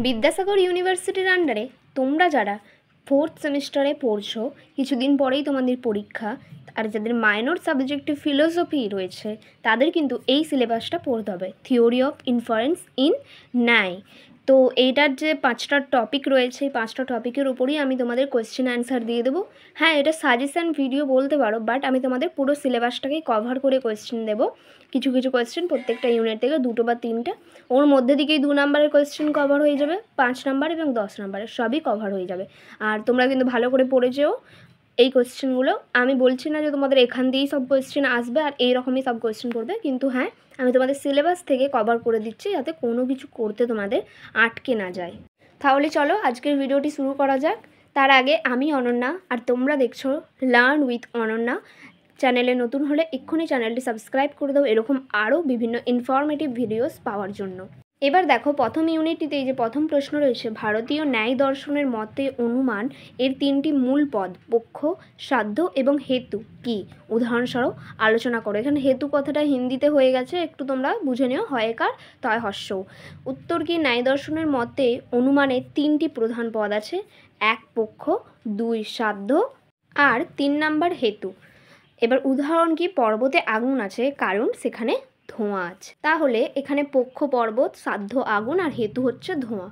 বিদ্যাসাগর ইউনিভার্সিটির আন্ডারে তোমরা যারা 4th সেমিস্টারে পড়ছো, কিছুদিন পরেই তোমাদের পরীক্ষা, আর যাদের মাইনর সাবজেক্টে ফিলোসফি রয়েছে তাদের কিন্তু এই সিলেবাসটা পড়তে হবে, থিওরি অফ ইনফারেন্স ইন ন্যায়। তো এইটার যে 5টা টপিক রয়েছে, এই 5টা টপিকের উপরেই আমি তোমাদের কোয়েশ্চেন অ্যান্সার দিয়ে দেবো। হ্যাঁ, এটা সাজেশান ভিডিও বলতে পারো, বাট আমি তোমাদের পুরো সিলেবাসটাকেই কভার করে কোয়েশ্চেন দেবো। কিছু কিছু কোয়েশ্চেন প্রত্যেকটা ইউনিট থেকে 2টো বা 3টে, ওর মধ্যে দিকেই 2 নাম্বারের কোয়েশ্চেন কভার হয়ে যাবে, 5 নাম্বার এবং 10 নাম্বারের সবই কভার হয়ে যাবে। আর তোমরা কিন্তু ভালো করে পড়ে যেও এই কোয়েশ্চেনগুলো। আমি বলছি না যে তোমাদের এখান দিয়েই সব কোয়েশ্চেন আসবে আর এই রকমই সব কোয়েশ্চেন করবে, কিন্তু হ্যাঁ, আমি তোমাদের সিলেবাস থেকে কভার করে দিচ্ছি যাতে কোনো কিছু করতে তোমাদের আটকে না যায়। তাহলে চলো আজকের ভিডিওটি শুরু করা যাক। তার আগে আমি অনন্যা, আর তোমরা দেখছো লার্ন উইথ অনন্যা। চ্যানেলে নতুন হলে এক্ষুনি চ্যানেলটি সাবস্ক্রাইব করে দাও এরকম আরও বিভিন্ন ইনফরমেটিভ ভিডিওস পাওয়ার জন্য। এবার দেখো, প্রথম ইউনিটটিতে এই যে প্রথম প্রশ্ন রয়েছে, ভারতীয় ন্যায় দর্শনের মতে অনুমান এর 3টি মূল পদ পক্ষ, সাধ্য এবং হেতু কি? উদাহরণস্বরূপ আলোচনা করো। এখানে হেতু কথাটা হিন্দিতে হয়ে গেছে, একটু তোমরা বুঝে নিও, হয়কার তয় হস্যৌ। উত্তর কি? ন্যায় দর্শনের মতে অনুমানের 3টি প্রধান পদ আছে, 1 পক্ষ, 2 সাধ্য আর 3 নাম্বার হেতু। এবার উদাহরণ কি? পর্বতে আগুন আছে কারণ সেখানে ধোঁয়া আছে। তাহলে এখানে পক্ষ পর্বত, সাধ্য আগুন আর হেতু হচ্ছে ধোঁয়া।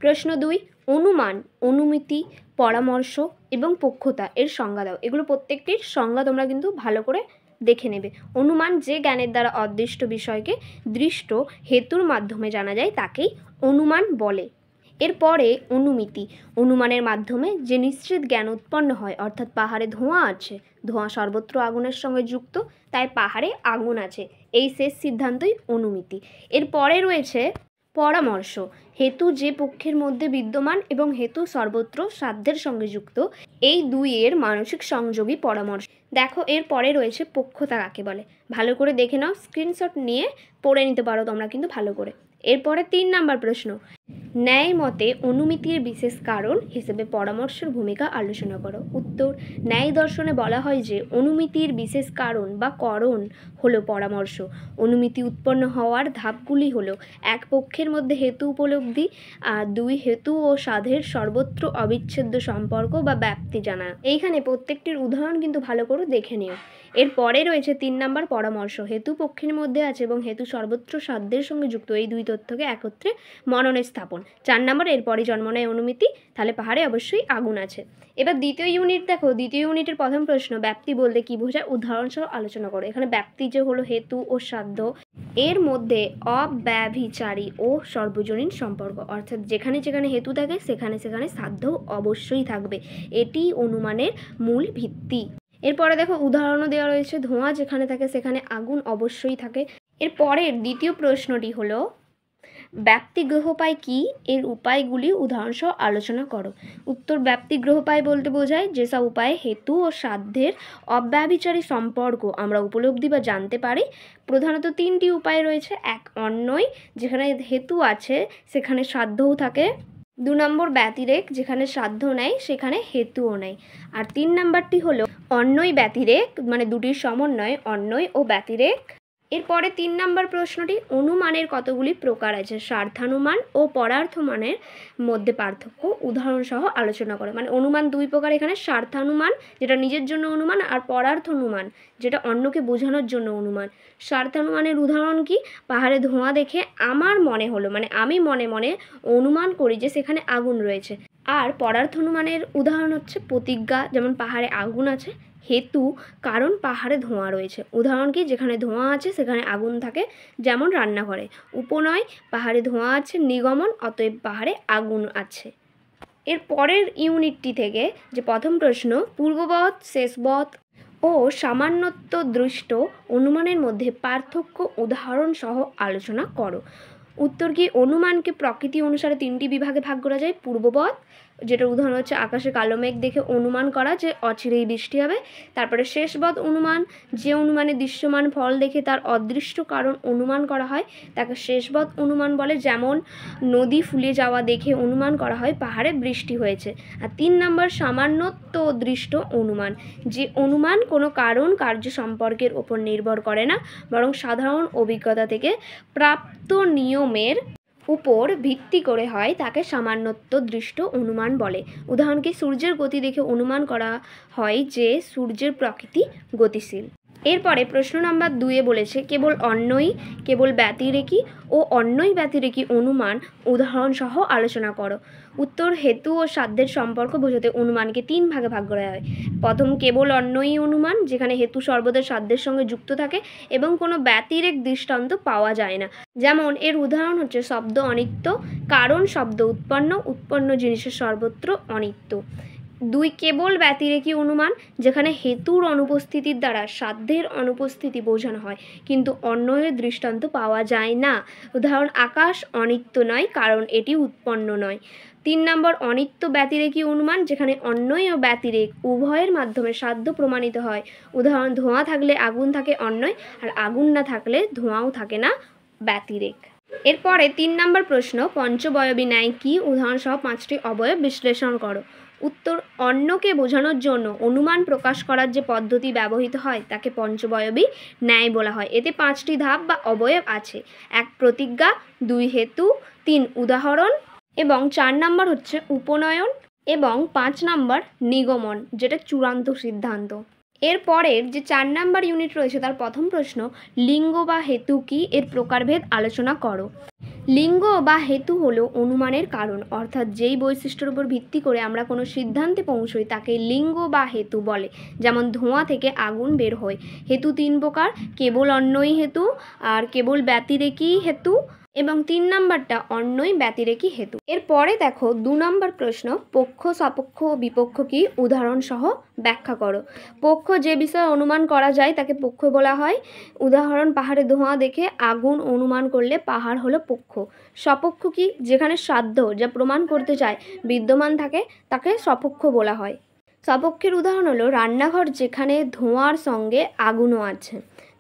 প্রশ্ন 2, অনুমান, অনুমিতি, পরামর্শ এবং পক্ষতা এর সংজ্ঞা দাও। এগুলো প্রত্যেকটির সংজ্ঞা তোমরা কিন্তু ভালো করে দেখে নেবে। অনুমান যে জ্ঞানের দ্বারা অদৃষ্ট বিষয়কে দৃষ্ট হেতুর মাধ্যমে জানা যায় তাকেই অনুমান বলে। এরপরে অনুমিতি, অনুমানের মাধ্যমে যে নিশ্চিত জ্ঞান উৎপন্ন হয়, অর্থাৎ পাহাড়ে ধোঁয়া আছে, ধোঁয়া সর্বত্র আগুনের সঙ্গে যুক্ত, তাই পাহাড়ে আগুন আছে, এই শেষ সিদ্ধান্তই অনুমিতি। এরপরে রয়েছে পরামর্শ, হেতু যে পক্ষের মধ্যে বিদ্যমান এবং হেতু সর্বত্র সাধ্যের সঙ্গে যুক্ত, এই দুইয়ের মানসিক সংযোগই পরামর্শ। দেখো এরপরে রয়েছে পক্ষতা কাকে বলে, ভালো করে দেখে নাও, স্ক্রিনশট নিয়ে পড়ে নিতে পারো তোমরা কিন্তু ভালো করে। এরপরে 3 নাম্বার প্রশ্ন, ন্যায় মতে অনুমিতির বিশেষ কারণ হিসেবে পরামর্শের ভূমিকা আলোচনা করো। উত্তর, ন্যায় দর্শনে বলা হয় যে অনুমিতির বিশেষ কারণ বা করণ হলো পরামর্শ। অনুমিতি উৎপন্ন হওয়ার ধাপগুলি হলো 1 পক্ষের মধ্যে হেতু উপলব্ধি, আর 2 হেতু ও সাধের সর্বত্র অবিচ্ছেদ্য সম্পর্ক বা ব্যাপ্তি জানা। এইখানে প্রত্যেকটির উদাহরণ কিন্তু ভালো করে দেখে নিও। এরপরে রয়েছে 3 নাম্বার পরামর্শ, হেতু পক্ষের মধ্যে আছে এবং হেতু সর্বত্র সাধ্যের সঙ্গে যুক্ত, এই 2 তথ্যকে একত্রে মননে স্থাপন। 4 নাম্বার, এরপরে জন্ম নেয় অনুমিতি, তাহলে পাহাড়ে অবশ্যই আগুন আছে। এবার দ্বিতীয় ইউনিট দেখো, দ্বিতীয় ইউনিটের প্রথম প্রশ্ন, ব্যাপ্তি বলতে কি বোঝায় উদাহরণসহ আলোচনা করো। এখানে ব্যাপ্তি যে হলো হেতু ও সাধ্য এর মধ্যে অব্যভিচারী ও সর্বজনীন সম্পর্ক, অর্থাৎ যেখানে যেখানে হেতু থাকে সেখানে সেখানে সাধ্য অবশ্যই থাকবে, এটি অনুমানের মূল ভিত্তি। এরপরে দেখো উদাহরণও দেওয়া রয়েছে, ধোঁয়া যেখানে থাকে সেখানে আগুন অবশ্যই থাকে। এরপরের দ্বিতীয় প্রশ্নটি হলো ব্যাপ্তি গ্রহপায় কি? এর উপায়গুলি উদাহরণসহ আলোচনা করো। উত্তর, ব্যাপ্তি গ্রহপায় বলতে বোঝায় যেসব উপায়ে হেতু ও সাধ্যের অব্যভিচারী সম্পর্ক আমরা উপলব্ধি বা জানতে পারি। প্রধানত 3টি উপায় রয়েছে। 1 অন্বয়, যেখানে হেতু আছে সেখানে সাধ্যও থাকে। 2 নম্বর ব্যতিরেক, যেখানে সাধ্য নেই সেখানে হেতুও নেই। আর 3 নাম্বারটি হলো অন্বয় ব্যতিরেক, মানে দুটির সমন্বয়, অন্বয় ও ব্যতিরেক। এরপরে 3 নাম্বার প্রশ্নটি, অনুমানের কতগুলি প্রকার আছে? স্বার্থানুমান ও পরার্থমানের মধ্যে পার্থক্য উদাহরণসহ আলোচনা করে। মানে অনুমান 2 প্রকার এখানে, স্বার্থানুমান যেটা নিজের জন্য অনুমান, আর পরার্থনুমান যেটা অন্যকে বোঝানোর জন্য অনুমান। স্বার্থানুমানের উদাহরণ কি? পাহাড়ে ধোঁয়া দেখে আমার মনে হলো, মানে আমি মনে মনে অনুমান করি যে সেখানে আগুন রয়েছে। আর পরার্থনুমানের উদাহরণ হচ্ছে প্রতিজ্ঞা, যেমন পাহাড়ে আগুন আছে, হেতু কারণ পাহাড়ে ধোঁয়া রয়েছে, উদাহরণ কি? যেখানে ধোঁয়া আছে সেখানে আগুন থাকে, যেমন রান্নাঘরে। উপনয়, পাহাড়ে ধোঁয়া আছে, নিগমন, অতএব পাহাড়ে আগুন আছে। এর পরের ইউনিটটি থেকে যে প্রথম প্রশ্ন, পূর্ববৎ, শেষবৎ ও সামান্যত্ব দৃষ্ট অনুমানের মধ্যে পার্থক্য উদাহরণ সহ আলোচনা করো। উত্তর কি? অনুমানকে প্রকৃতি অনুসারে 3টি বিভাগে ভাগ করা যায়। পূর্ববৎ, যেটার উদাহরণ হচ্ছে আকাশে কালো মেঘ দেখে অনুমান করা যে অচিরেই বৃষ্টি হবে। তারপরে শেষবৎ অনুমান, যে অনুমানে দৃশ্যমান ফল দেখে তার অদৃষ্ট কারণ অনুমান করা হয় তাকে শেষবৎ অনুমান বলে, যেমন নদী ফুলে যাওয়া দেখে অনুমান করা হয় পাহাড়ে বৃষ্টি হয়েছে। আর 3 নম্বর সামান্যত্ব দৃষ্ট অনুমান, যে অনুমান কোনো কারণ কার্য সম্পর্কের ওপর নির্ভর করে না, বরং সাধারণ অভিজ্ঞতা থেকে প্রাপ্ত নিয়মের উপর ভিত্তি করে হয় তাকে সামান্যত্ব দৃষ্ট অনুমান বলে। উদাহরণ কি, সূর্যের গতি দেখে অনুমান করা হয় যে সূর্যের প্রকৃতি গতিশীল। এরপরে প্রশ্ন নাম্বার 2-এ বলেছে কেবল অন্যই, কেবল ব্যতিরেকী ও অন্যই ব্যতিরেকী অনুমান উদাহরণ সহ আলোচনা করো। উত্তর, হেতু ও সাধ্যের সম্পর্ক বোঝাতে অনুমানকে 3 ভাগে ভাগ করা হয়। প্রথম, কেবল অন্যই অনুমান, যেখানে হেতু সর্বদা সাধ্যের সঙ্গে যুক্ত থাকে এবং কোনো ব্যতিরেক দৃষ্টান্ত পাওয়া যায় না। যেমন এর উদাহরণ হচ্ছে শব্দ অনিত্য, কারণ শব্দ উৎপন্ন, উৎপন্ন জিনিসের সর্বত্র অনিত্য। 2, কেবল ব্যতিরেকী অনুমান, যেখানে হেতুর অনুপস্থিতির দ্বারা সাধ্যের অনুপস্থিতি বোঝানো হয় কিন্তু অন্যয়ের দৃষ্টান্ত পাওয়া যায় না। উদাহরণ, আকাশ অনিত্য নয় কারণ এটি উৎপন্ন নয়। 3 নম্বর, অনিত্য ব্যতিরেকী অনুমান, যেখানে অন্যয় ও ব্যতিরেক উভয়ের মাধ্যমে সাধ্য প্রমাণিত হয়। উদাহরণ, ধোঁয়া থাকলে আগুন থাকে অন্যয়, আর আগুন না থাকলে ধোঁয়াও থাকে না, ব্যতিরেক। এরপরে 3 নম্বর প্রশ্ন, পঞ্চবয়বী ন্যায় কি? উদাহরণ সহ 5টি অবয়ব বিশ্লেষণ করো। উত্তর, অন্যকে বোঝানোর জন্য অনুমান প্রকাশ করার যে পদ্ধতি ব্যবহৃত হয় তাকে পঞ্চবয়বী ন্যায় বলা হয়। এতে 5টি ধাপ বা অবয়ব আছে। 1, প্রতিজ্ঞা, 2, হেতু, 3, উদাহরণ এবং 4 নম্বর হচ্ছে উপনয়ন এবং 5 নম্বর নিগমন, যেটা চূড়ান্ত সিদ্ধান্ত। এরপরের যে 4 নম্বর ইউনিট রয়েছে তার প্রথম প্রশ্ন, লিঙ্গ বা হেতু কি? এর প্রকারভেদ আলোচনা করো। লিঙ্গ বা হেতু হলো অনুমানের কারণ, অর্থাৎ যেই বৈশিষ্ট্যের উপর ভিত্তি করে আমরা কোনো সিদ্ধান্তে পৌঁছই তাকে লিঙ্গ বা হেতু বলে। যেমন ধোঁয়া থেকে আগুন বের হয়। হেতু 3 প্রকার, কেবল অন্যই হেতু, আর কেবল ব্যতিরেকী হেতু এবং 3 নম্বরটা অন্যই ব্যতিরেকী হেতু। এরপরে দেখো 2 নম্বর প্রশ্ন, পক্ষ, সপক্ষ ও বিপক্ষ কি? উদাহরণ সহ ব্যাখ্যা করো। পক্ষ, যে বিষয়ে অনুমান করা যায় তাকে পক্ষ বলা হয়। উদাহরণ, পাহাড়ে ধোঁয়া দেখে আগুন অনুমান করলে পাহাড় হলো পক্ষ। সপক্ষ কি? যেখানে সাধ্য, যা প্রমাণ করতে চায়, বিদ্যমান থাকে তাকে সপক্ষ বলা হয়। সপক্ষের উদাহরণ হলো রান্নাঘর, যেখানে ধোঁয়ার সঙ্গে আগুনও আছে।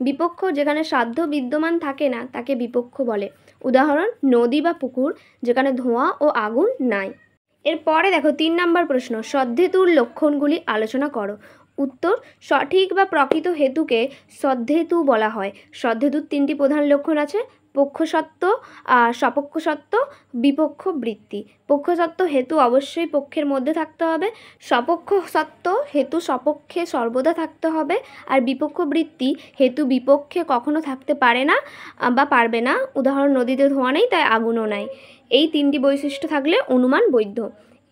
বিপক্ষ, যেখানে সাধ্য বিদ্যমান থাকে না তাকে বিপক্ষ বলে। উদাহরণ, নদী বা পুকুর, যেখানে ধোঁয়া ও আগুন নাই। এরপরে দেখো 3 নম্বর প্রশ্ন, সদ্ধেতুর লক্ষণগুলি আলোচনা করো। উত্তর, সঠিক বা প্রকৃত হেতুকে সদ্ধেতু বলা হয়। সদ্ধেতুর 3টি প্রধান লক্ষণ আছে, পক্ষসত্ত্ব, সপক্ষসত্ত্ব, বিপক্ষ বৃত্তি। পক্ষসত্ত্ব, হেতু অবশ্যই পক্ষের মধ্যে থাকতে হবে। সপক্ষসত্ত্ব, হেতু সপক্ষে সর্বদা থাকতে হবে। আর বিপক্ষ বৃত্তি, হেতু বিপক্ষে কখনো থাকতে পারে না বা পারবে না। উদাহরণ, নদীতে ধোঁয়া নেই তাই আগুনও নাই। এই 3টি বৈশিষ্ট্য থাকলে অনুমান বৈধ।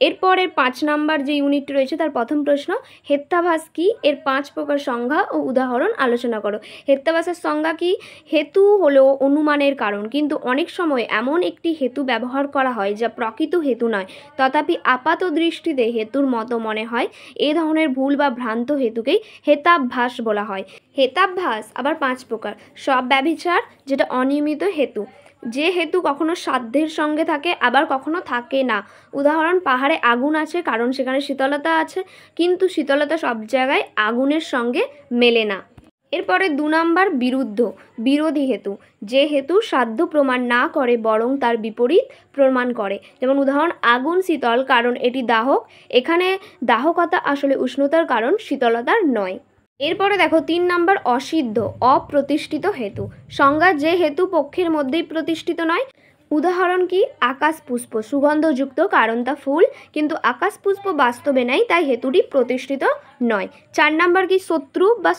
এরপরের 5 নম্বর যে ইউনিট রয়েছে তার প্রথম প্রশ্ন, হেত্যাভাস কি? এর 5 প্রকার সংজ্ঞা ও উদাহরণ আলোচনা করো। হেত্যাভাসের সংজ্ঞা কি? হেতু হলো অনুমানের কারণ, কিন্তু অনেক সময় এমন একটি হেতু ব্যবহার করা হয় যা প্রকৃত হেতু নয়, তথাপি আপাত দৃষ্টিতে হেতুর মতো মনে হয়। এই ধরনের ভুল বা ভ্রান্ত হেতুকেই হেতাভ্যাস বলা হয়। হেতাভ্যাস আবার 5 প্রকার। সব ব্যভিচার, যেটা অনিয়মিত হেতু, যে হেতু কখনো সাধ্যের সঙ্গে থাকে আবার কখনো থাকে না। উদাহরণ, পাহাড়ে আগুন আছে কারণ সেখানে শীতলতা আছে, কিন্তু শীতলতা সব জায়গায় আগুনের সঙ্গে মেলে না। এরপরে 2 নম্বর, বিরোধী হেতু, যে হেতু সাধ্য প্রমাণ না করে বরং তার বিপরীত প্রমাণ করে। যেমন উদাহরণ, আগুন শীতল কারণ এটি দাহক, এখানে দাহকতা আসলে উষ্ণতার কারণ, শীতলতার নয়। এরপরে দেখো 3 নম্বর, অসিদ্ধ, অপ্রতিষ্ঠিত হেতু। সংজ্ঞা, যে হেতু পক্ষের মধ্যেই প্রতিষ্ঠিত নয়। উদাহরণ কি? আকাশ পুষ্প সুগন্ধযুক্ত কারণ তা ফুল, কিন্তু আকাশ পুষ্প বাস্তবে নেই তাই হেতুটি প্রতিষ্ঠিত নয়। 4 নম্বর কি? শত্রু বা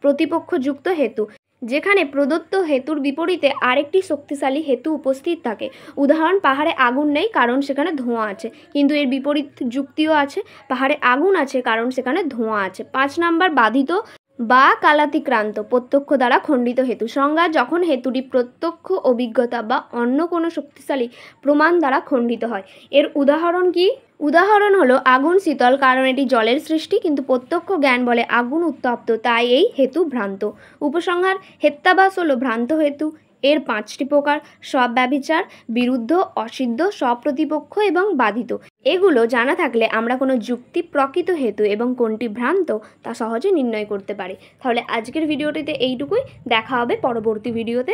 প্রতিপক্ষযুক্ত হেতু, যেখানে প্রদত্ত হেতুর বিপরীতে আরেকটি শক্তিশালী হেতু উপস্থিত থাকে। উদাহরণ, পাহাড়ে আগুন নেই কারণ সেখানে ধোঁয়া আছে, কিন্তু এর বিপরীত যুক্তিও আছে, পাহাড়ে আগুন আছে কারণ সেখানে ধোঁয়া আছে। 5 নম্বর, বাধিত বা কালাতিক্রান্ত, প্রত্যক্ষ দ্বারা খণ্ডিত হেতু। সংজ্ঞা, যখন হেতুটি প্রত্যক্ষ অভিজ্ঞতা বা অন্য কোনো শক্তিশালী প্রমাণ দ্বারা খণ্ডিত হয়। এর উদাহরণ কি? উদাহরণ হলো, আগুন শীতল কারণ এটি জলের সৃষ্টি, কিন্তু প্রত্যক্ষ জ্ঞান বলে আগুন উত্তপ্ত তাই এই হেতু ভ্রান্ত। উপসংহার, হেত্যাভাস হলো ভ্রান্ত হেতু। এর 5টি প্রকার: সব ব্যভিচার, বিরুদ্ধ, অসিদ্ধ, সপ্রতিপক্ষ এবং বাধিত। এগুলো জানা থাকলে আমরা কোনো যুক্তি প্রকৃত হেতু এবং কোনটি ভ্রান্ত তা সহজে নির্ণয় করতে পারি। তাহলে আজকের ভিডিওটিতে এইটুকুই, দেখা হবে পরবর্তী ভিডিওতে।